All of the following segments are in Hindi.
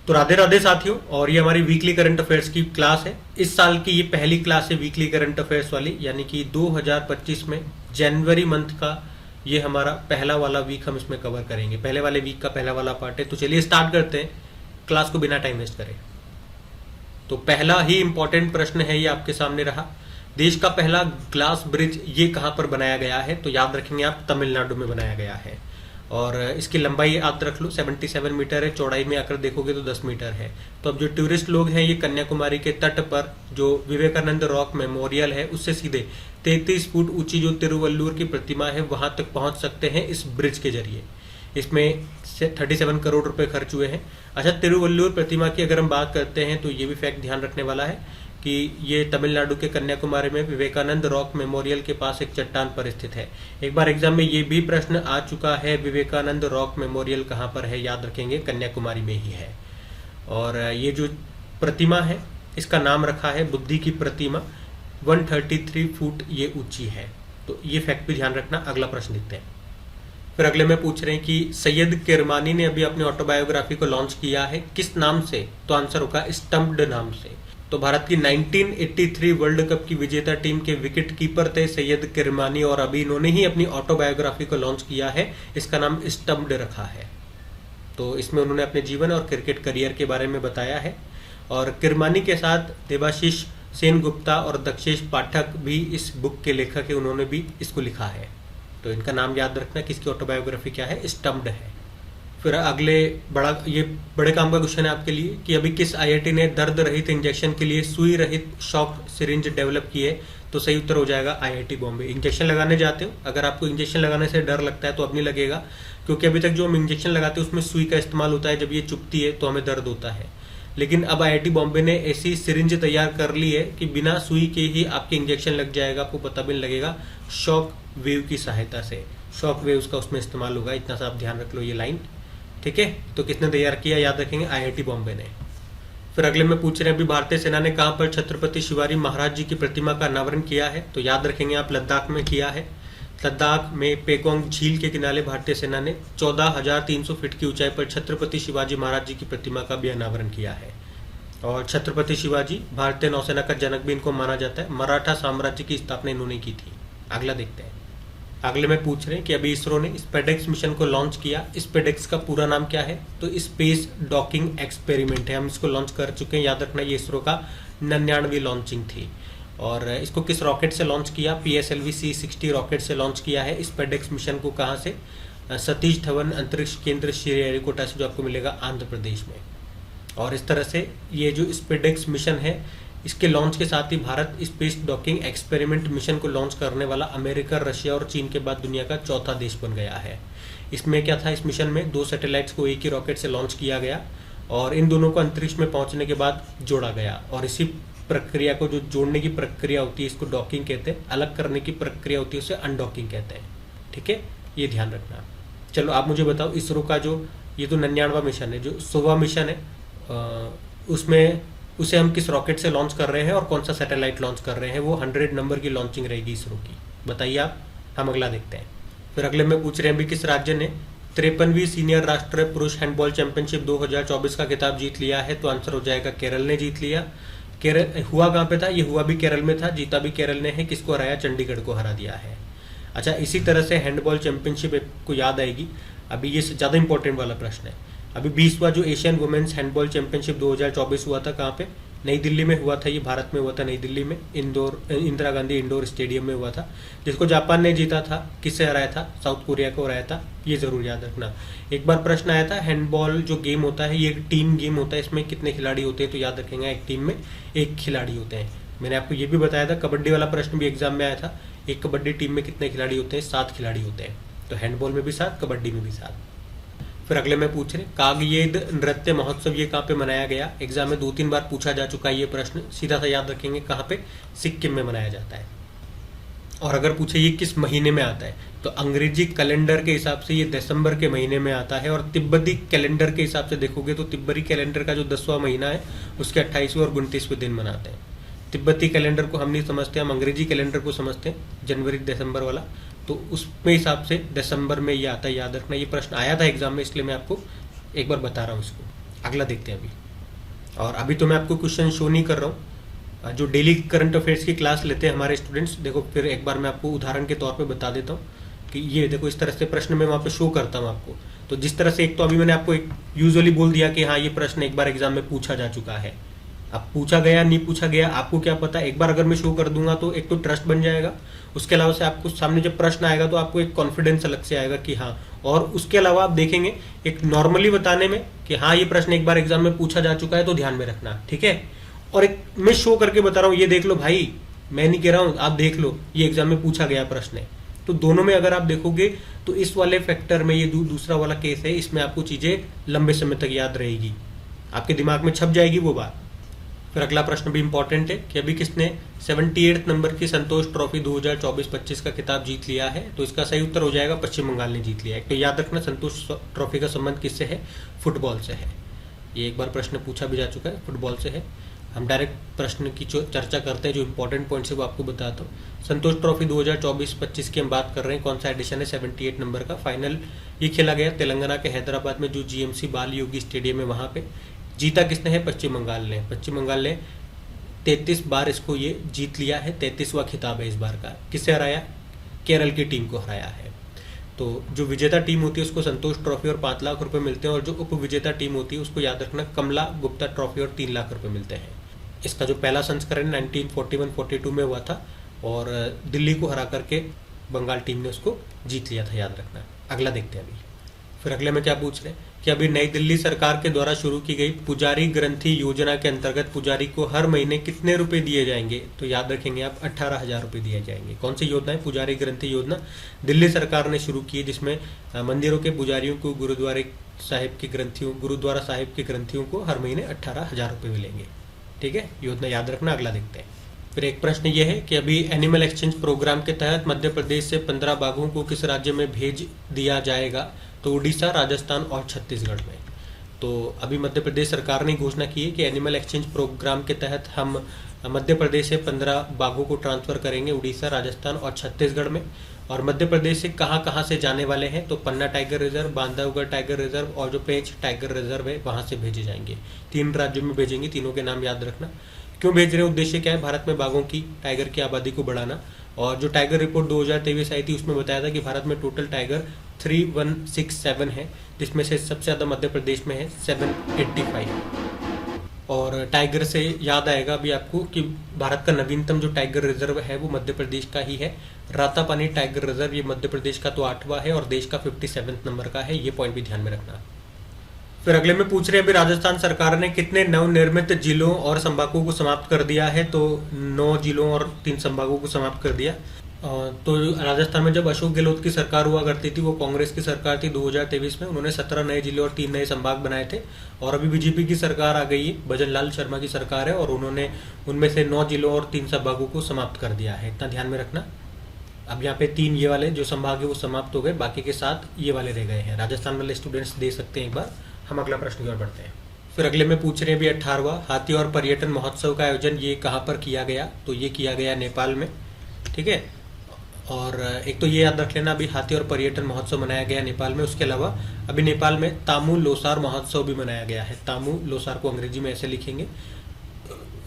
तो राधे राधे साथियों, और ये हमारी वीकली करंट अफेयर्स की क्लास है। इस साल की ये पहली क्लास है वीकली करंट अफेयर्स वाली, यानी कि 2025 में जनवरी मंथ का ये हमारा पहला वाला वीक हम इसमें कवर करेंगे। पहले वाले वीक का पहला वाला पार्ट है। तो चलिए स्टार्ट करते हैं क्लास को बिना टाइम वेस्ट करें। तो पहला ही इंपॉर्टेंट प्रश्न है ये आपके सामने रहा, देश का पहला ग्लास ब्रिज ये कहां पर बनाया गया है? तो याद रखेंगे आप, तमिलनाडु में बनाया गया है। और इसकी लंबाई याद रख लो 77 मीटर है, चौड़ाई में अगर देखोगे तो 10 मीटर है। तो अब जो टूरिस्ट लोग हैं ये कन्याकुमारी के तट पर जो विवेकानंद रॉक मेमोरियल है उससे सीधे 33 फुट ऊंची जो तिरुवल्लुवर की प्रतिमा है वहां तक पहुंच सकते हैं इस ब्रिज के जरिए। इसमें 37 करोड़ रुपए खर्च हुए हैं। अच्छा, तिरुवल्लुवर प्रतिमा की अगर हम बात करते हैं तो ये भी फैक्ट ध्यान रखने वाला है कि ये तमिलनाडु के कन्याकुमारी में विवेकानंद रॉक मेमोरियल के पास एक चट्टान पर स्थित है। एक बार एग्जाम में ये भी प्रश्न आ चुका है, विवेकानंद रॉक मेमोरियल कहाँ पर है? याद रखेंगे कन्याकुमारी में ही है। और ये जो प्रतिमा है इसका नाम रखा है बुद्धि की प्रतिमा, 133 फुट ये ऊंची है। तो ये फैक्ट भी ध्यान रखना। अगला प्रश्न देखते हैं। फिर अगले में पूछ रहे हैं कि सैयद किरमानी ने अभी अपनी ऑटोबायोग्राफी को लॉन्च किया है, किस नाम से? तो आंसर होगा स्टम्प्ड नाम से। तो भारत की 1983 वर्ल्ड कप की विजेता टीम के विकेट कीपर थे सैयद किरमानी, और अभी इन्होंने ही अपनी ऑटोबायोग्राफी को लॉन्च किया है। इसका नाम स्टम्प्ड रखा है। तो इसमें उन्होंने अपने जीवन और क्रिकेट करियर के बारे में बताया है। और किरमानी के साथ देवाशीष सेन गुप्ता और दक्षेश पाठक भी इस बुक के लेखक है, उन्होंने भी इसको लिखा है। तो इनका नाम याद रखना कि इसकी ऑटोबायोग्राफी क्या है, स्टम्प्ड है। फिर अगले बड़े काम का क्वेश्चन है आपके लिए कि अभी किस आईआईटी ने दर्द रहित इंजेक्शन के लिए सुई रहित शॉक सिरिंज डेवलप की है? तो सही उत्तर हो जाएगा आईआईटी बॉम्बे। इंजेक्शन लगाने जाते हो, अगर आपको इंजेक्शन लगाने से डर लगता है तो अब नहीं लगेगा, क्योंकि अभी तक जो हम इंजेक्शन लगाते हैं उसमें सुई का इस्तेमाल होता है। जब ये चुभती है तो हमें दर्द होता है, लेकिन अब आईआईटी बॉम्बे ने ऐसी सिरिंज तैयार कर ली है कि बिना सुई के ही आपके इंजेक्शन लग जाएगा, आपको पता भी नहीं लगेगा। शॉक वेव की सहायता से, शॉक वेव्स का उसमें इस्तेमाल होगा। इतना सा आप ध्यान रख लो ये लाइन, ठीक है। तो किसने तैयार किया? याद रखेंगे आईआईटी बॉम्बे ने। फिर अगले में पूछ रहे हैं अभी भारतीय सेना ने कहां पर छत्रपति शिवाजी महाराज जी की प्रतिमा का अनावरण किया है? तो याद रखेंगे आप, लद्दाख में किया है। लद्दाख में पेकोंग झील के किनारे भारतीय सेना ने 14,300 फीट की ऊंचाई पर छत्रपति शिवाजी महाराज जी की प्रतिमा का भी अनावरण किया है। और छत्रपति शिवाजी भारतीय नौसेना का जनक भी इनको माना जाता है। मराठा साम्राज्य की स्थापना इन्होंने की थी। अगला देखते हैं। अगले में पूछ रहे हैं कि अभी इसरो ने स्पेडेक्स मिशन को लॉन्च किया। स्पेडेक्स का पूरा नाम क्या है? तो स्पेस डॉकिंग एक्सपेरिमेंट है। हम इसको लॉन्च कर चुके हैं, याद रखना ये इसरो का 99वीं लॉन्चिंग थी। और इसको किस रॉकेट से लॉन्च किया? PSLV C-60 रॉकेट से लॉन्च किया है स्पेडेक्स मिशन को। कहाँ से? सतीश धवन अंतरिक्ष केंद्र श्रीहरिकोटा से, जो आपको मिलेगा आंध्र प्रदेश में। और इस तरह से ये जो स्पेडेक्स मिशन है इसके लॉन्च के साथ ही Bharat space docking experiment mission को लॉन्च करने वाला अमेरिका, रशिया और चीन के बाद दुनिया का चौथा देश बन गया है। इसमें क्या था? इस मिशन में 2 सैटेलाइट्स को एक ही रॉकेट से लॉन्च किया गया और इन दोनों को अंतरिक्ष में पहुंचने के बाद जोड़ा गया। और इसी प्रक्रिया को, जो जोड़ने की प्रक्रिया होती है, इसको डॉकिंग कहते हैं। अलग करने की प्रक्रिया होती है उसे अनडॉकिंग कहते हैं, ठीक है। ये ध्यान रखना। चलो आप मुझे बताओ, इसरो का जो ये तो 99वां मिशन है, जो 100वां मिशन है उसमें उसे हम किस रॉकेट से लॉन्च कर रहे हैं और कौन सा सैटेलाइट लॉन्च कर रहे हैं? वो 100 नंबर की लॉन्चिंग रहेगी इसरो की। बताइए आप। हम अगला देखते हैं। फिर अगले में पूछ रहे हैं भी किस राज्य ने 53वीं सीनियर राष्ट्रीय पुरुष हैंडबॉल चैंपियनशिप 2024 का खिताब जीत लिया है? तो आंसर हो जाएगा केरल ने जीत लिया। केरल हुआ कहाँ पे था? ये हुआ भी केरल में था, जीता भी केरल ने है। किसको हराया? चंडीगढ़ को हरा दिया है। अच्छा, इसी तरह से हैंडबॉल चैंपियनशिप को याद आएगी। अभी ये ज़्यादा इंपॉर्टेंट वाला प्रश्न है। अभी 20वां जो एशियन वुमेन्स हैंडबॉल चैंपियनशिप 2024 हुआ था, कहाँ पे? नई दिल्ली में हुआ था। ये भारत में हुआ था, नई दिल्ली में इंदिरा गांधी इंडोर स्टेडियम में हुआ था, जिसको जापान ने जीता था। किससे हराया था? साउथ कोरिया को हराया था। ये जरूर याद रखना। एक बार प्रश्न आया था, हैंडबॉल जो गेम होता है ये एक टीम गेम होता है, इसमें कितने खिलाड़ी होते हैं? तो याद रखेंगे एक टीम में 1 खिलाड़ी होते हैं। मैंने आपको ये भी बताया था, कबड्डी वाला प्रश्न भी एग्जाम में आया था। एक कबड्डी टीम में कितने खिलाड़ी होते हैं? 7 खिलाड़ी होते हैं। तो हैंडबॉल में भी 7, कबड्डी में भी 7। फिर अगले में पूछ रहे कागयेद नृत्य महोत्सव ये कहाँ पे मनाया गया? एग्जाम में 2-3 बार पूछा जा चुका है ये प्रश्न। सीधा सा याद रखेंगे कहाँ पे? सिक्किम में मनाया जाता है। और अगर पूछे ये किस महीने में आता है, तो अंग्रेजी कैलेंडर के हिसाब से ये दिसंबर के महीने में आता है। और तिब्बती कैलेंडर के हिसाब से देखोगे तो तिब्बती कैलेंडर का जो 10वां महीना है उसके 28वें और 29वें दिन मनाते हैं। तिब्बती कैलेंडर को हम नहीं समझते, हम अंग्रेजी कैलेंडर को समझते हैं, जनवरी दिसंबर वाला। तो उसमें हिसाब से दिसंबर में ये आता है, याद रखना। ये प्रश्न आया था एग्जाम में, इसलिए मैं आपको एक बार बता रहा हूँ इसको। अगला देखते हैं अभी। और अभी तो मैं आपको क्वेश्चन शो नहीं कर रहा हूँ, जो डेली करंट अफेयर्स की क्लास लेते हैं हमारे स्टूडेंट्स, देखो फिर एक बार मैं आपको उदाहरण के तौर पे बता देता हूँ कि ये देखो इस तरह से प्रश्न मैं वहाँ पे शो करता हूँ आपको। तो जिस तरह से एक तो अभी मैंने आपको एक यूजुअली बोल दिया कि हाँ ये प्रश्न एक बार एग्जाम में पूछा जा चुका है। अब पूछा गया नहीं पूछा गया आपको क्या पता, एक बार अगर मैं शो कर दूंगा तो एक तो ट्रस्ट बन जाएगा, उसके अलावा से आपको सामने जब प्रश्न आएगा तो आपको एक कॉन्फिडेंस अलग से आएगा कि हाँ, और उसके अलावा आप देखेंगे एक नॉर्मली बताने में कि हाँ ये प्रश्न एक बार एग्जाम में पूछा जा चुका है तो ध्यान में रखना, ठीक है। और एक मैं शो करके बता रहा हूँ, ये देख लो भाई, मैं नहीं कह रहा हूँ, आप देख लो ये एग्जाम में पूछा गया प्रश्न है। तो दोनों में अगर आप देखोगे तो इस वाले फैक्टर में ये दूसरा वाला केस है, इसमें आपको चीजें लंबे समय तक याद रहेगी, आपके दिमाग में छप जाएगी वो बात। फिर अगला प्रश्न भी इंपॉर्टेंट है कि अभी किसने 78 नंबर की संतोष ट्रॉफी 2024-25 का खिताब जीत लिया है। तो इसका सही उत्तर हो जाएगा पश्चिम बंगाल ने जीत लिया है। तो याद रखना संतोष ट्रॉफी का संबंध किससे है, फुटबॉल से है। ये एक बार प्रश्न पूछा भी जा चुका है, फुटबॉल से है। हम डायरेक्ट प्रश्न की चर्चा करते हैं, जो इंपॉर्टेंट पॉइंट है वो आपको बताता हूँ। संतोष ट्रॉफी 2024-25 की हम बात कर रहे हैं, कौन सा एडिशन है, 78 नंबर का। फाइनल ये खेला गया तेलंगाना के हैदराबाद में जो जीएमसी बाल योगी स्टेडियम है वहाँ पे। जीता किसने है, पश्चिम बंगाल ने। पश्चिम बंगाल ने 33 बार इसको ये जीत लिया है, 33वां खिताब है इस बार का। किससे हराया, केरल की टीम को हराया है। तो जो विजेता टीम होती है उसको संतोष ट्रॉफी और 5 लाख रुपए मिलते हैं, और जो उप विजेता टीम होती है उसको याद रखना कमला गुप्ता ट्रॉफी और 3 लाख रुपए मिलते हैं। इसका जो पहला संस्करण 1941-42 में हुआ था और दिल्ली को हरा करके बंगाल टीम ने उसको जीत लिया था, याद रखना। अगला देखते हैं अभी। फिर अगले में क्या पूछ रहे हैं कि अभी नई दिल्ली सरकार के द्वारा शुरू की गई पुजारी ग्रंथि योजना के अंतर्गत पुजारी को हर महीने कितने रुपए दिए जाएंगे। तो याद रखेंगे आप 18,000 रुपए दिए जाएंगे। कौन सी योजना है, पुजारी ग्रंथि योजना दिल्ली सरकार ने शुरू की है, जिसमें मंदिरों के पुजारियों को गुरुद्वारा साहिब के ग्रंथियों को हर महीने 18,000 रुपए मिलेंगे, ठीक है। योजना याद रखना। अगला देखते हैं। फिर एक प्रश्न यह है कि अभी एनिमल एक्सचेंज प्रोग्राम के तहत मध्य प्रदेश से 15 बाघों को किस राज्य में भेज दिया जाएगा। तो उड़ीसा, राजस्थान और छत्तीसगढ़ में। तो अभी मध्य प्रदेश सरकार ने घोषणा की है कि एनिमल एक्सचेंज प्रोग्राम के तहत हम मध्य प्रदेश से 15 बाघों को ट्रांसफर करेंगे उड़ीसा, राजस्थान और छत्तीसगढ़ में। और मध्य प्रदेश से कहाँ से जाने वाले हैं, तो Panna tiger reserve, Bandhavgarh tiger reserve और जो पेंच टाइगर रिजर्व है वहां से भेजे जाएंगे। 3 राज्यों में भेजेंगे, तीनों के नाम याद रखना। क्यों भेज रहे हैं, उद्देश्य क्या है, भारत में बाघों की, टाइगर की आबादी को बढ़ाना। और जो टाइगर रिपोर्ट 2023 आई थी उसमें बताया था कि भारत में टोटल टाइगर 3167 है, जिसमें से सबसे ज्यादा मध्य प्रदेश में है 785। और टाइगर से याद आएगा अभी आपको कि भारत का नवीनतम जो टाइगर रिजर्व है वो मध्य प्रदेश का ही है, रातापानी टाइगर रिजर्व। ये मध्य प्रदेश का तो 8वां है और देश का 57 नंबर का है, ये पॉइंट भी ध्यान में रखना। फिर अगले में पूछ रहे हैं अभी राजस्थान सरकार ने कितने नवनिर्मित जिलों और संभागों को समाप्त कर दिया है। तो 9 जिलों और 3 संभागों को समाप्त कर दिया। तो राजस्थान में जब अशोक गहलोत की सरकार हुआ करती थी, वो कांग्रेस की सरकार थी 2023 में, उन्होंने 17 नए जिले और 3 नए संभाग बनाए थे। और अभी बीजेपी की सरकार आ गई है, भजन लाल शर्मा की सरकार है, और उन्होंने उनमें से 9 जिलों और 3 संभागों को समाप्त कर दिया है, इतना ध्यान में रखना। अब यहाँ पे 3 ये वाले जो संभाग है वो समाप्त हो गए, बाकी के 7 ये वाले रह गए हैं। राजस्थान वाले स्टूडेंट्स दे सकते हैं एक बार। हम अगला प्रश्न की ओर बढ़ते हैं। फिर अगले में पूछ रहे हैं भी 18वां हाथी और पर्यटन महोत्सव का आयोजन ये कहाँ पर किया गया। तो ये किया गया नेपाल में, ठीक है। और एक तो ये याद रख लेना अभी हाथी और पर्यटन महोत्सव मनाया गया नेपाल में। उसके अलावा अभी नेपाल में तामू लोसार महोत्सव भी मनाया गया है। तामू लोसार को अंग्रेजी में ऐसे लिखेंगे।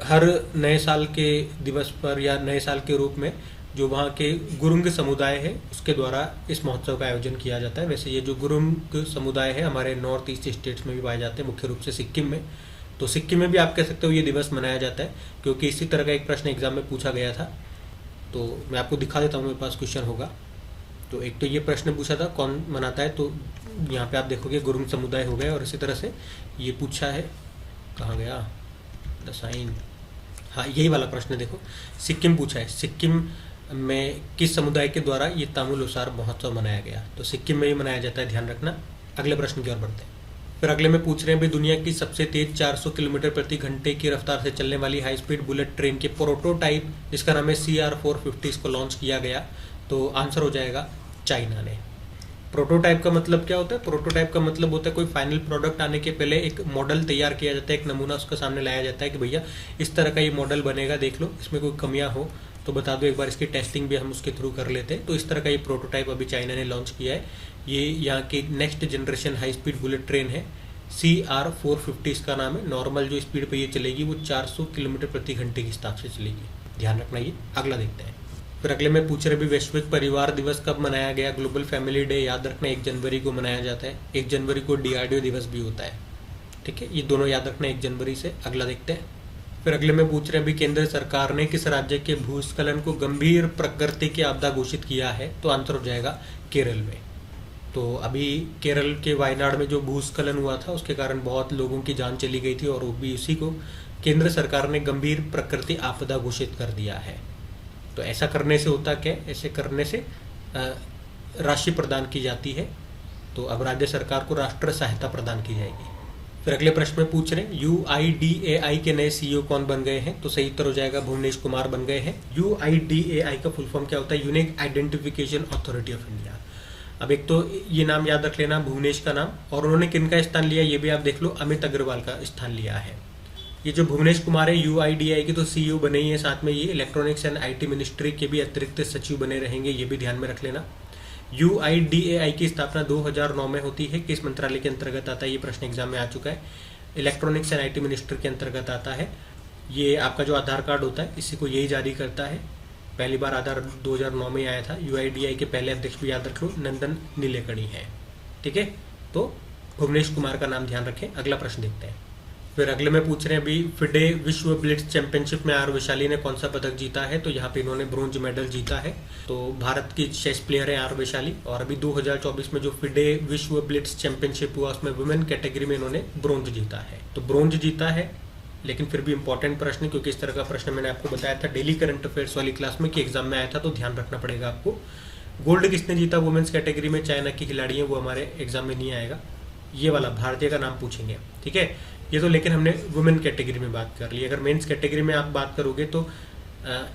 हर नए साल के दिवस पर या नए साल के रूप में जो वहाँ के गुरुंग समुदाय है उसके द्वारा इस महोत्सव का आयोजन किया जाता है। वैसे ये जो गुरुंग समुदाय है हमारे नॉर्थ ईस्ट स्टेट्स में भी पाए जाते हैं, मुख्य रूप से सिक्किम में। तो सिक्किम में भी आप कह सकते हो ये दिवस मनाया जाता है, क्योंकि इसी तरह का एक प्रश्न एग्जाम में पूछा गया था। तो मैं आपको दिखा देता हूँ, मेरे पास क्वेश्चन होगा। तो एक तो ये प्रश्न पूछा था कौन मनाता है, तो यहाँ पे आप देखोगे गुरुंग समुदाय हो गए। और इसी तरह से ये पूछा है, कहाँ गया द साइन, हाँ यही वाला प्रश्न देखो, सिक्किम पूछा है। सिक्किम में किस समुदाय के द्वारा ये तामू लोसार महोत्सव मनाया गया। तो सिक्किम में ही मनाया जाता है, ध्यान रखना। अगले प्रश्न की ओर बढ़ते हैं। फिर अगले में पूछ रहे हैं भाई दुनिया की सबसे तेज 400 किलोमीटर प्रति घंटे की रफ्तार से चलने वाली हाई स्पीड बुलेट ट्रेन के प्रोटोटाइप जिसका नाम है CR450 इसको लॉन्च किया गया। तो आंसर हो जाएगा चाइना ने। प्रोटोटाइप का मतलब क्या होता है, प्रोटोटाइप का मतलब होता है कोई फाइनल प्रोडक्ट आने के पहले एक मॉडल तैयार किया जाता है, एक नमूना उसके सामने लाया जाता है कि भैया इस तरह का ये मॉडल बनेगा, देख लो इसमें कोई कमियां हो तो बता दो, एक बार इसकी टेस्टिंग भी हम उसके थ्रू कर लेते हैं। तो इस तरह का ये प्रोटोटाइप अभी चाइना ने लॉन्च किया है। ये यहाँ की next generation high speed bullet train है, CR450 इसका नाम है। नॉर्मल जो स्पीड पे ये चलेगी वो 400 किलोमीटर प्रति घंटे के हिसाब से चलेगी, ध्यान रखना ये। अगला देखते हैं। फिर अगले में पूछ रहे भी वैश्विक परिवार दिवस कब मनाया गया। ग्लोबल फैमिली डे याद रखना 1 जनवरी को मनाया जाता है। 1 जनवरी को DRDO दिवस भी होता है, ठीक है, ये दोनों याद रखना 1 जनवरी से। अगला देखते हैं। फिर अगले में पूछ रहे हैं भी केंद्र सरकार ने किस राज्य के भूस्खलन को गंभीर प्रकृति की आपदा घोषित किया है, तो आंसर हो जाएगा केरल में। तो अभी केरल के वायनाड में जो भूस्खलन हुआ था उसके कारण बहुत लोगों की जान चली गई थी और वो भी उसी को केंद्र सरकार ने गंभीर प्रकृति आपदा घोषित कर दिया है। तो ऐसा करने से होता क्या, ऐसे करने से राशि प्रदान की जाती है, तो अब राज्य सरकार को राष्ट्र सहायता प्रदान की जाएगी। फिर अगले प्रश्न में पूछ रहे हैं UIDAI के नए CEO कौन बन गए हैं, तो सही उत्तर हो जाएगा भुवनेश कुमार बन गए हैं। UIDAI का फुल फॉर्म क्या होता है, unique identification authority of India. अब एक तो ये नाम याद रख लेना, भुवनेश का नाम, और उन्होंने किनका स्थान लिया ये भी आप देख लो, अमित अग्रवाल का स्थान लिया है। ये जो भुवनेश कुमार है UIDAI के तो CEO बने ही है, साथ में ये इलेक्ट्रॉनिक्स एंड IT मिनिस्ट्री के भी अतिरिक्त सचिव बने रहेंगे, ये भी ध्यान में रख लेना। UIDAI की स्थापना 2009 में होती है, किस मंत्रालय के अंतर्गत आता है, ये प्रश्न एग्जाम में आ चुका है। इलेक्ट्रॉनिक्स एंड IT मिनिस्ट्री के अंतर्गत आता है। ये आपका जो आधार कार्ड होता है इसी को यही जारी करता है। पहली बार आधार 2009 में आया था। UIDAI के पहले अध्यक्ष भी याद रख लो, नंदन नीलेकणी है, ठीक है। तो भुवनेश कुमार का नाम ध्यान रखें। अगला प्रश्न देखते हैं। फिर अगले में पूछ रहे हैं अभी फिडे विश्व ब्लिट्ज चैंपियनशिप में आर वैशाली ने कौन सा पदक जीता है, तो यहाँ पे इन्होंने ब्रोंज मेडल जीता है। तो भारत की चेस प्लेयर है आर वैशाली, और अभी 2024 में जो फिडे विश्व ब्लिट्ज चैंपियनशिप हुआ उसमें वुमेन कैटेगरी में इन्होंने ब्रोंज जीता है। तो ब्रोंज जीता है, लेकिन फिर भी इंपॉर्टेंट प्रश्न, क्योंकि इस तरह का प्रश्न मैंने आपको बताया था डेली करंट अफेयर्स वाली क्लास में कि एग्जाम में आया था, तो ध्यान रखना पड़ेगा आपको। गोल्ड किसने जीता वुमेन्स कैटेगरी में, चाइना की खिलाड़ी है, वो हमारे एग्जाम में नहीं आएगा। ये वाला भारतीय का नाम पूछेंगे, ठीक है। ये तो लेकिन हमने वुमेन कैटेगरी में बात कर ली। अगर मेंस कैटेगरी में आप बात करोगे तो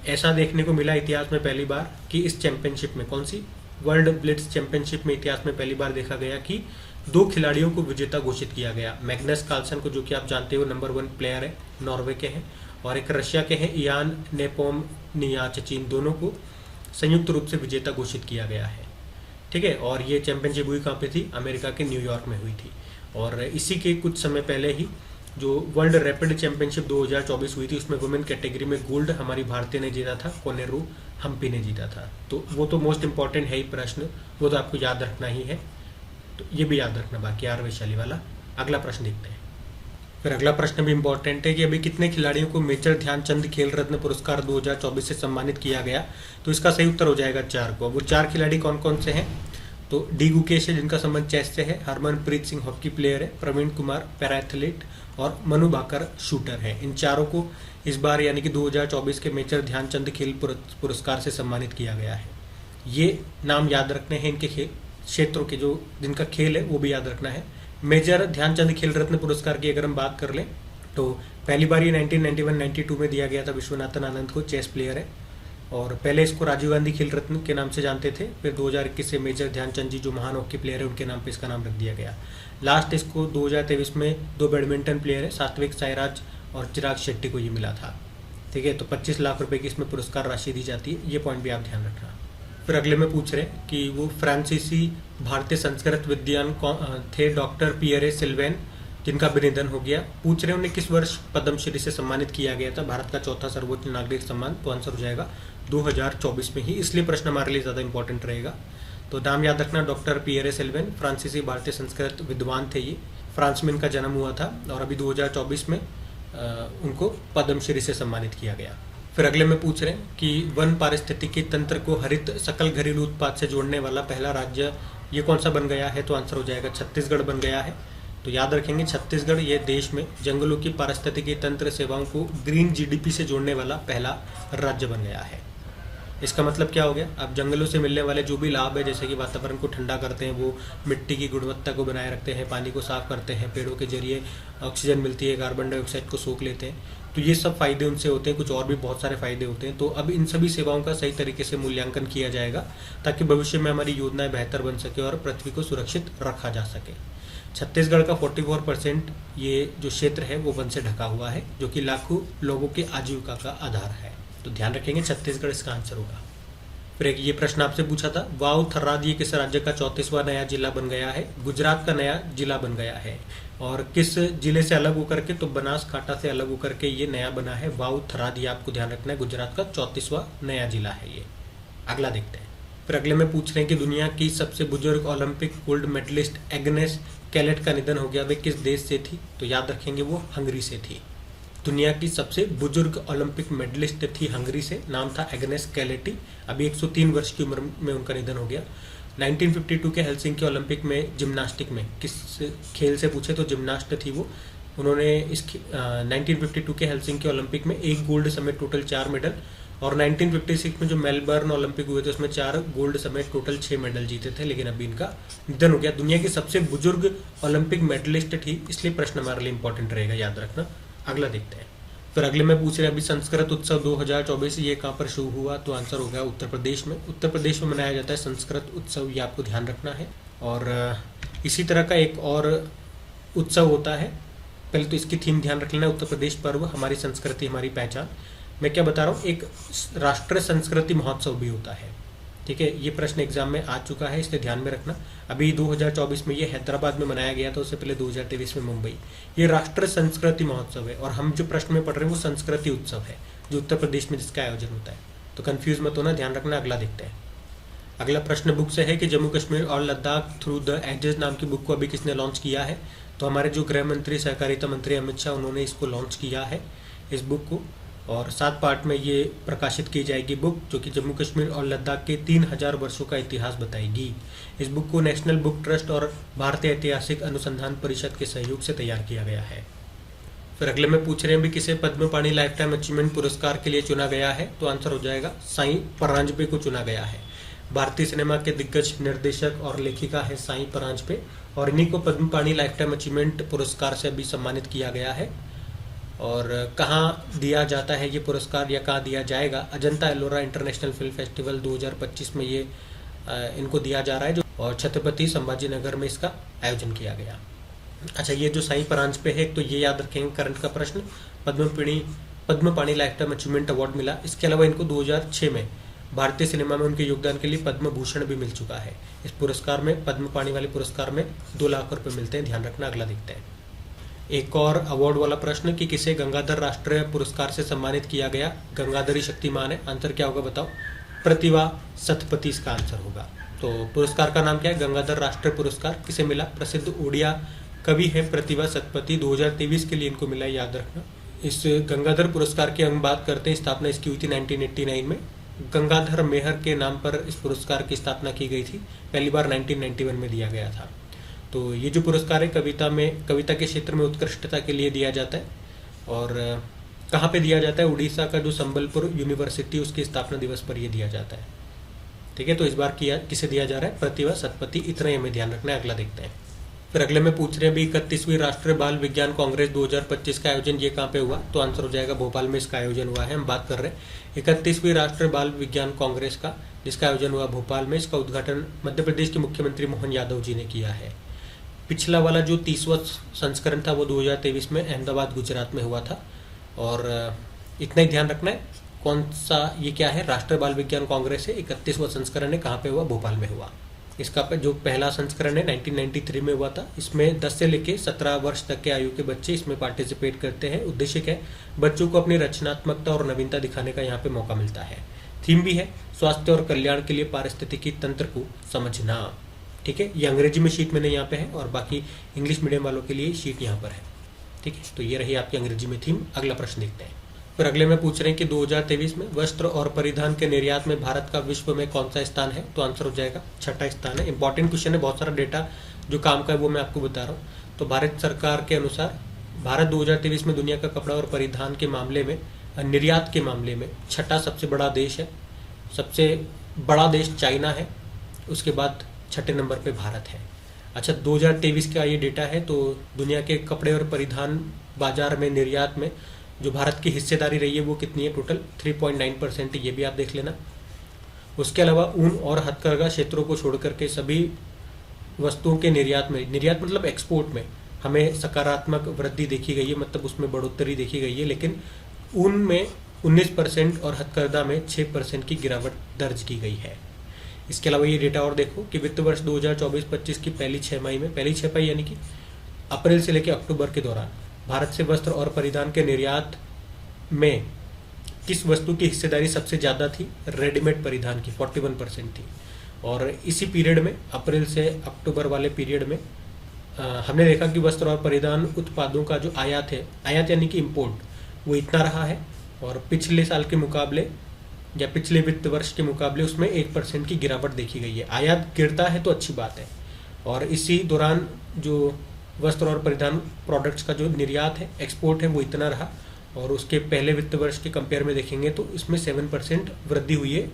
ऐसा देखने को मिला इतिहास में पहली बार कि इस चैंपियनशिप में, कौन सी, वर्ल्ड ब्लिट्ज चैंपियनशिप में इतिहास में पहली बार देखा गया कि 2 खिलाड़ियों को विजेता घोषित किया गया। मैग्नस कार्लसन को, जो कि आप जानते हो नंबर 1 प्लेयर है, नॉर्वे के हैं, और एक रशिया के हैं इयान नेपोमनियाचचिन, दोनों को संयुक्त रूप से विजेता घोषित किया गया है, ठीक है। और ये चैंपियनशिप हुई कहाँ पे थी, अमेरिका के न्यूयॉर्क में हुई थी। और इसी के कुछ समय पहले ही जो वर्ल्ड रैपिड चैंपियनशिप 2024 हुई थी उसमें वुमेन कैटेगरी में गोल्ड हमारी भारतीय ने जीता था, कोनेरू हम्पी ने जीता था। तो वो तो मोस्ट इंपॉर्टेंट है ही प्रश्न, वो तो आपको याद रखना ही है, तो ये भी याद रखना बाकी आर वैशाली वाला। अगला प्रश्न देखते हैं। फिर अगला प्रश्न भी इंपॉर्टेंट है कि अभी कितने खिलाड़ियों को मेजर ध्यानचंद खेल रत्न पुरस्कार 2024 से सम्मानित किया गया, तो इसका सही उत्तर हो जाएगा 4 को। वो 4 खिलाड़ी कौन कौन से हैं, तो डी गुकेश है जिनका संबंध चेस से है, हरमनप्रीत सिंह हॉकी प्लेयर है, प्रवीण कुमार पैरा एथलीट, और मनु भाकर शूटर है। इन चारों को इस बार यानी कि 2024 के मेजर ध्यानचंद खेल पुरस्कार से सम्मानित किया गया है। ये नाम याद रखने हैं, इनके खेल क्षेत्रों के जो जिनका खेल है वो भी याद रखना है। मेजर ध्यानचंद खेल रत्न पुरस्कार की अगर हम बात कर लें तो पहली बार ये 1991-92 में दिया गया था विश्वनाथन आनंद को, चेस प्लेयर है, और पहले इसको राजीव गांधी खेल रत्न के नाम से जानते थे। फिर 2021 से मेजर ध्यानचंद जी जो महान हॉकी प्लेयर है उनके नाम पे इसका नाम रख दिया गया। लास्ट इसको 2023 में 2 बैडमिंटन प्लेयर है, सात्विक साईराज और चिराग शेट्टी को ये मिला था, ठीक है। तो 25 लाख रुपए की इसमें पुरस्कार राशि दी जाती है, ये पॉइंट भी आप ध्यान रखना। फिर अगले में पूछ रहे हैं कि वो फ्रांसीसी भारतीय संस्कृत विद्वान थे डॉक्टर पियरे सिल्वेन, जिनका भी निधन हो गया। पूछ रहे हैं उन्हें किस वर्ष पद्मश्री से सम्मानित किया गया था, भारत का चौथा सर्वोच्च नागरिक सम्मान, तो आंसर हो जाएगा 2024 में ही, इसलिए प्रश्न हमारे लिए ज़्यादा इंपॉर्टेंट रहेगा। तो नाम याद रखना डॉक्टर पियरे सिल्वेन, फ्रांसीसी भारतीय संस्कृत विद्वान थे ये, फ्रांस में इनका जन्म हुआ था, और अभी 2024 में उनको पद्मश्री से सम्मानित किया गया। फिर अगले में पूछ रहे हैं कि वन पारिस्थितिकी तंत्र को हरित सकल घरेलू उत्पाद से जोड़ने वाला पहला राज्य ये कौन सा बन गया है, तो आंसर हो जाएगा छत्तीसगढ़ बन गया है। तो याद रखेंगे छत्तीसगढ़ ये देश में जंगलों की पारिस्थितिकी तंत्र सेवाओं को ग्रीन GDP से जोड़ने वाला पहला राज्य बन गया है। इसका मतलब क्या हो गया, अब जंगलों से मिलने वाले जो भी लाभ है, जैसे कि वातावरण को ठंडा करते हैं, वो मिट्टी की गुणवत्ता को बनाए रखते हैं, पानी को साफ करते हैं, पेड़ों के जरिए ऑक्सीजन मिलती है, कार्बन डाइऑक्साइड को सोख लेते हैं, तो ये सब फायदे उनसे होते हैं। कुछ और भी बहुत सारे फायदे होते हैं। तो अब इन सभी सेवाओं का सही तरीके से मूल्यांकन किया जाएगा ताकि भविष्य में हमारी योजनाएं बेहतर बन सके और पृथ्वी को सुरक्षित रखा जा सके। छत्तीसगढ़ का 44% ये जो क्षेत्र है वो वन से ढका हुआ है, जो कि लाखों लोगों के आजीविका का आधार है। तो ध्यान रखेंगे छत्तीसगढ़ इसका आंसर होगा। फिर एक ये प्रश्न आपसे पूछा था, वाव थर्राद ये किस राज्य का 34वां नया जिला बन गया है? गुजरात का नया जिला बन गया है। और किस जिले से अलग होकर के? तो बनासकांठा से अलग होकर के ये नया बना है वाव थर्राद। ये आपको ध्यान रखना है, गुजरात का 34वां नया जिला है ये। अगला देखते हैं। फिर अगले में पूछ रहे हैं कि दुनिया की सबसे बुजुर्ग ओलंपिक गोल्ड मेडलिस्ट एग्नेस कैलेट का निधन हो गया, वे किस देश से थी? तो याद रखेंगे वो हंगरी से थी। दुनिया की सबसे बुजुर्ग ओलंपिक मेडलिस्ट थी हंगरी से, नाम था एग्नेस कैलेटी। अभी 103 वर्ष की उम्र में उनका निधन हो गया। 1952 के हेलसिंकी ओलंपिक में जिम्नास्टिक में किस खेल से पूछे तो जिम्नास्ट थी वो। उन्होंने इस 1952 के हेलसिंकी ओलंपिक में 1 गोल्ड समेत टोटल 4 मेडल, और 1956 में जो मेलबर्न ओलंपिक हुए थे उसमें 4 गोल्ड समेत टोटल 6 मेडल जीते थे, लेकिन अभी इनका निधन हो गया। दुनिया की सबसे बुजुर्ग ओलंपिक मेडलिस्ट थी, इसलिए प्रश्न हमारे लिए इंपॉर्टेंट रहेगा, याद रखना। अगला देखते हैं। फिर अगले में पूछ रहे हैं अभी संस्कृत उत्सव 2024 ये कहाँ पर शुरू हुआ? तो आंसर हो गया उत्तर प्रदेश में। उत्तर प्रदेश में मनाया जाता है संस्कृत उत्सव, ये आपको ध्यान रखना है। और इसी तरह का एक और उत्सव होता है, पहले तो इसकी थीम ध्यान रख लेना, उत्तर प्रदेश पर्व, हमारी संस्कृति हमारी पहचान। मैं क्या बता रहा हूँ, एक राष्ट्रीय संस्कृति महोत्सव भी होता है, ठीक है। ये प्रश्न एग्जाम में आ चुका है, इसलिए ध्यान में रखना। अभी 2024 में ये हैदराबाद में मनाया गया था, उससे पहले 2023 में मुंबई। ये राष्ट्रीय संस्कृति महोत्सव है, और हम जो प्रश्न में पढ़ रहे हैं वो संस्कृति उत्सव है, जो उत्तर प्रदेश में जिसका आयोजन होता है। तो कंफ्यूज मत होना, ध्यान रखना। अगला देखते हैं। अगला प्रश्न बुक से है कि जम्मू कश्मीर और लद्दाख थ्रू द एजेस नाम की बुक को अभी किसने लॉन्च किया है? तो हमारे जो गृह मंत्री सहकारिता मंत्री अमित शाह, उन्होंने इसको लॉन्च किया है, इस बुक को। और 7 पार्ट में ये प्रकाशित की जाएगी बुक, जो कि जम्मू कश्मीर और लद्दाख के 3000 वर्षों का इतिहास बताएगी। इस बुक को नेशनल बुक ट्रस्ट और भारतीय ऐतिहासिक अनुसंधान परिषद के सहयोग से तैयार किया गया है। फिर अगले में पूछ रहे हैं भी किसे पद्म पाणि लाइफ टाइम अचीवमेंट पुरस्कार के लिए चुना गया है? तो आंसर हो जाएगा साई परांजपे को चुना गया है। भारतीय सिनेमा के दिग्गज निर्देशक और लेखिका है साई परांजपे, और इन्हीं को पद्म पाणि लाइफ टाइम अचीवमेंट पुरस्कार से अभी सम्मानित किया गया है। और कहाँ दिया जाता है ये पुरस्कार, या कहाँ दिया जाएगा? Ajanta Ellora international film festival 2025 में ये इनको दिया जा रहा है, जो और छत्रपति संभाजी नगर में इसका आयोजन किया गया। अच्छा, ये जो साई परांजपे है, तो ये याद रखेंगे करंट का प्रश्न, पद्म पाणि लाइफ टाइम अचीवमेंट अवार्ड मिला। इसके अलावा इनको 2006 में भारतीय सिनेमा में उनके योगदान के लिए पद्म भूषण भी मिल चुका है। इस पुरस्कार में, पद्म पाणि वाले पुरस्कार में 2 लाख रुपए मिलते हैं, ध्यान रखना। अगला देखते हैं। एक और अवार्ड वाला प्रश्न कि किसे गंगाधर राष्ट्रीय पुरस्कार से सम्मानित किया गया? गंगाधरी शक्तिमान है। आंसर क्या होगा बताओ? प्रतिभा सतपथी इसका आंसर होगा। तो पुरस्कार का नाम क्या है? गंगाधर राष्ट्रीय पुरस्कार। किसे मिला? प्रसिद्ध उड़िया कवि है प्रतिभा सतपथी, 2023 के लिए इनको मिला, याद रखना। इस गंगाधर पुरस्कार की हम बात करते हैं, स्थापना इसकी हुई थी 1989 में। गंगाधर मेहर के नाम पर इस पुरस्कार की स्थापना की गई थी, पहली बार 1991 में दिया गया था। तो ये जो पुरस्कार है कविता के क्षेत्र में उत्कृष्टता के लिए दिया जाता है। और कहाँ पे दिया जाता है? उड़ीसा का जो संबलपुर यूनिवर्सिटी, उसकी स्थापना दिवस पर यह दिया जाता है, ठीक है। तो इस बार किसे दिया जा रहा है? प्रतिभा सतपथी। इतना ही हमें ध्यान रखना है। अगला देखते हैं। फिर अगले में पूछ रहे हैं भी 31वीं राष्ट्रीय बाल विज्ञान कांग्रेस 2025 का आयोजन ये कहाँ पे हुआ? तो आंसर हो जाएगा भोपाल में इसका आयोजन हुआ है। हम बात कर रहे हैं 31वीं राष्ट्रीय बाल विज्ञान कांग्रेस का, जिसका आयोजन हुआ भोपाल में। इसका उद्घाटन मध्य प्रदेश के मुख्यमंत्री मोहन यादव जी ने किया है। पिछला वाला जो 30वां संस्करण था वो 2023 में अहमदाबाद गुजरात में हुआ था। और इतना ही ध्यान रखना है, कौन सा ये क्या है? राष्ट्रीय बाल विज्ञान कांग्रेस है। 31वां संस्करण है, कहाँ पे हुआ? भोपाल में हुआ। इसका जो पहला संस्करण है 1993 में हुआ था। इसमें 10 से लेकर 17 वर्ष तक के आयु के बच्चे इसमें पार्टिसिपेट करते हैं। उद्देश्य क्या है? बच्चों को अपनी रचनात्मकता और नवीनता दिखाने का यहाँ पे मौका मिलता है। थीम भी है स्वास्थ्य और कल्याण के लिए पारिस्थितिकी तंत्र को समझना, ठीक है। ये अंग्रेजी में शीट मैंने यहाँ पे है, और बाकी इंग्लिश मीडियम वालों के लिए शीट यहाँ पर है, ठीक है। तो ये रही आपकी अंग्रेजी में थीम। अगला प्रश्न देखते हैं। फिर अगले में पूछ रहे हैं कि 2023 में वस्त्र और परिधान के निर्यात में भारत का विश्व में कौन सा स्थान है? तो आंसर हो जाएगा 6ठा स्थान है। इंपॉर्टेंट क्वेश्चन है, बहुत सारा डेटा जो काम का है वो मैं आपको बता रहा हूँ। तो भारत सरकार के अनुसार भारत 2023 में दुनिया का कपड़ा और परिधान के मामले में, निर्यात के मामले में 6ठा सबसे बड़ा देश है। सबसे बड़ा देश चाइना है, उसके बाद 6ठे नंबर पे भारत है। अच्छा, 2023 का ये डेटा है। तो दुनिया के कपड़े और परिधान बाजार में, निर्यात में जो भारत की हिस्सेदारी रही है वो कितनी है? टोटल 3.9%, ये भी आप देख लेना। उसके अलावा ऊन और हथकरघा क्षेत्रों को छोड़ करके सभी वस्तुओं के निर्यात में, निर्यात मतलब एक्सपोर्ट में, हमें सकारात्मक वृद्धि देखी गई है, मतलब उसमें बढ़ोतरी देखी गई है। लेकिन ऊन में 19% और हथकरघा में 6% की गिरावट दर्ज की गई है। इसके अलावा ये डेटा और देखो कि वित्त वर्ष 2024-25 की पहली 6 यानी कि अप्रैल से लेकर अक्टूबर के दौरान भारत से वस्त्र और परिधान के निर्यात में किस वस्तु की हिस्सेदारी सबसे ज़्यादा थी? रेडीमेड परिधान की 41% थी। और इसी पीरियड में अप्रैल से अक्टूबर वाले पीरियड में हमने देखा कि वस्त्र और परिधान उत्पादों का जो आयात है, आयात यानी कि इम्पोर्ट, वो इतना रहा है और पिछले साल के मुकाबले या पिछले वित्त वर्ष के मुकाबले उसमें 1% की गिरावट देखी गई है। आयात गिरता है तो अच्छी बात है। और इसी दौरान जो वस्त्र और परिधान प्रोडक्ट्स का जो निर्यात है, एक्सपोर्ट है, वो इतना रहा। और उसके पहले वित्त वर्ष के कंपेयर में देखेंगे तो इसमें 7% वृद्धि हुई है।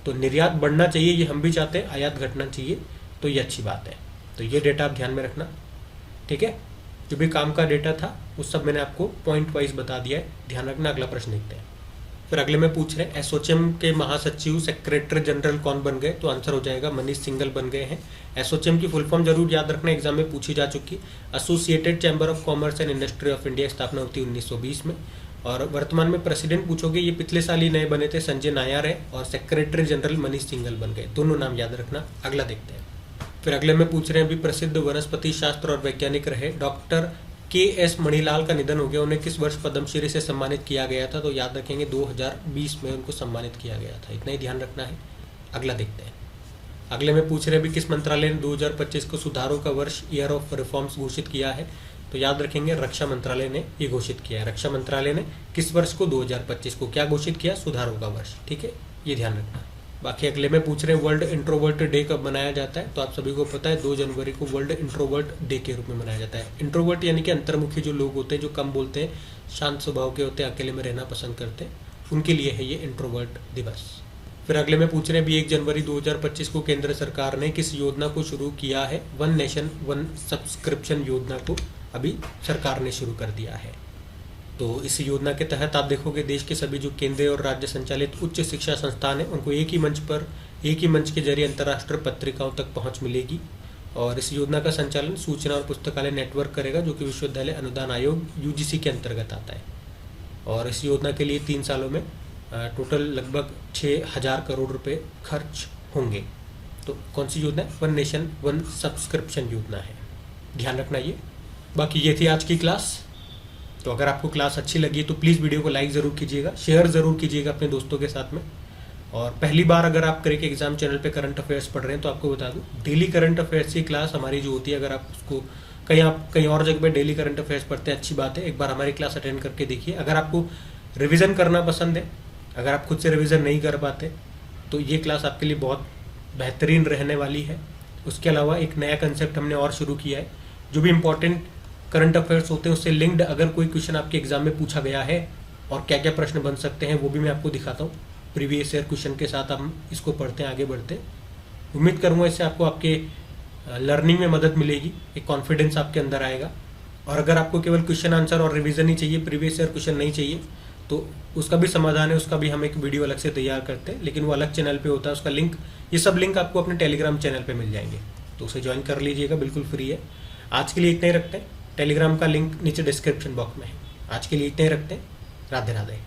तो निर्यात बढ़ना चाहिए, ये हम भी चाहते हैं, आयात घटना चाहिए, तो ये अच्छी बात है। तो ये डेटा आप ध्यान में रखना, ठीक है। जो भी काम का डेटा था वो सब मैंने आपको पॉइंट वाइज बता दिया है, ध्यान रखना। अगला प्रश्न देखते हैं। फिर अगले में पूछ रहे हैं एसोचैम के महासचिव सेक्रेटरी जनरल कौन बन गए? तो आंसर हो जाएगा मनीष सिंघल बन गए हैं। एसोचैम की फुल फॉर्म जरूर याद रखना, एग्जाम में पूछी जा चुकी। Associated chamber of commerce and industry of India, स्थापना होती है 1920 में। और वर्तमान में प्रेसिडेंट पूछोगे, ये पिछले साल ही नए बने थे, संजय नायर है। और सेक्रेटरी जनरल मनीष सिंघल बन गए, दोनों नाम याद रखना। अगला देखते हैं। फिर अगले में पूछ रहे हैं, अभी प्रसिद्ध वनस्पति शास्त्र और वैज्ञानिक रहे डॉक्टर के.एस. मणिलाल का निधन हो गया, उन्हें किस वर्ष पद्मश्री से सम्मानित किया गया था? तो याद रखेंगे 2020 में उनको सम्मानित किया गया था, इतना ही ध्यान रखना है। अगला देखते हैं। अगले में पूछ रहे हैं, अभी किस मंत्रालय ने 2025 को सुधारों का वर्ष, ईयर ऑफ रिफॉर्म्स घोषित किया है? तो याद रखेंगे रक्षा मंत्रालय ने ये घोषित किया है। रक्षा मंत्रालय ने किस वर्ष को? 2025 को क्या घोषित किया? सुधारों का वर्ष, ठीक है, ये ध्यान रखना। बाकी अगले में पूछ रहे हैं वर्ल्ड इंट्रोवर्ट डे कब मनाया जाता है? तो आप सभी को पता है 2 जनवरी को वर्ल्ड इंट्रोवर्ट डे के रूप में मनाया जाता है। इंट्रोवर्ट यानी कि अंतर्मुखी जो लोग होते हैं, जो कम बोलते हैं, शांत स्वभाव के होते हैं, अकेले में रहना पसंद करते हैं, उनके लिए है ये इंट्रोवर्ट दिवस। फिर अगले में पूछ रहे हैं, 1 जनवरी 2025 को केंद्र सरकार ने किस योजना को शुरू किया है? वन नेशन वन सब्सक्रिप्शन योजना को अभी सरकार ने शुरू कर दिया है। तो इस योजना के तहत आप देखोगे देश के सभी जो केंद्रीय और राज्य संचालित उच्च शिक्षा संस्थान है, उनको एक ही मंच के जरिए अंतर्राष्ट्रीय पत्रिकाओं तक पहुंच मिलेगी। और इस योजना का संचालन सूचना और पुस्तकालय नेटवर्क करेगा, जो कि विश्वविद्यालय अनुदान आयोग यूजीसी के अंतर्गत आता है। और इस योजना के लिए 3 सालों में टोटल लगभग 6,000 करोड़ रुपए खर्च होंगे। तो कौन सी योजना है? वन नेशन वन सब्सक्रिप्शन योजना है, ध्यान रखना ये। बाकी ये थी आज की क्लास। तो अगर आपको क्लास अच्छी लगी तो प्लीज़ वीडियो को लाइक ज़रूर कीजिएगा, शेयर ज़रूर कीजिएगा अपने दोस्तों के साथ में। और पहली बार अगर आप क्रैक एग्जाम चैनल पे करंट अफेयर्स पढ़ रहे हैं तो आपको बता दूं, डेली करंट अफेयर्स की क्लास हमारी जो होती है, अगर आप उसको कहीं और जगह पे डेली करंट अफेयर्स पढ़ते हैं, अच्छी बात है, एक बार हमारी क्लास अटेंड करके देखिए। अगर आपको रिविज़न करना पसंद है, अगर आप खुद से रिविज़न नहीं कर पाते, तो ये क्लास आपके लिए बहुत बेहतरीन रहने वाली है। उसके अलावा एक नया कंसेप्ट हमने और शुरू किया है, जो भी इंपॉर्टेंट करंट अफेयर्स होते हैं उससे लिंक्ड अगर कोई क्वेश्चन आपके एग्जाम में पूछा गया है और क्या क्या प्रश्न बन सकते हैं, वो भी मैं आपको दिखाता हूँ। प्रीवियस ईयर क्वेश्चन के साथ हम इसको पढ़ते हैं, आगे बढ़ते हैं। उम्मीद करूँगा इससे आपको आपके लर्निंग में मदद मिलेगी, एक कॉन्फिडेंस आपके अंदर आएगा। और अगर आपको केवल क्वेश्चन आंसर और रिवीजन ही चाहिए, प्रीवियस ईयर क्वेश्चन नहीं चाहिए, तो उसका भी समाधान है, उसका भी हम एक वीडियो अलग से तैयार करते हैं, लेकिन वो अलग चैनल पे होता है। उसका लिंक, ये सब लिंक आपको अपने टेलीग्राम चैनल पे मिल जाएंगे, तो उसे ज्वाइन कर लीजिएगा, बिल्कुल फ्री है। आज के लिए इतना ही रखते हैं, टेलीग्राम का लिंक नीचे डिस्क्रिप्शन बॉक्स में है। आज के लिए इतना ही रखते हैं, राधे राधे।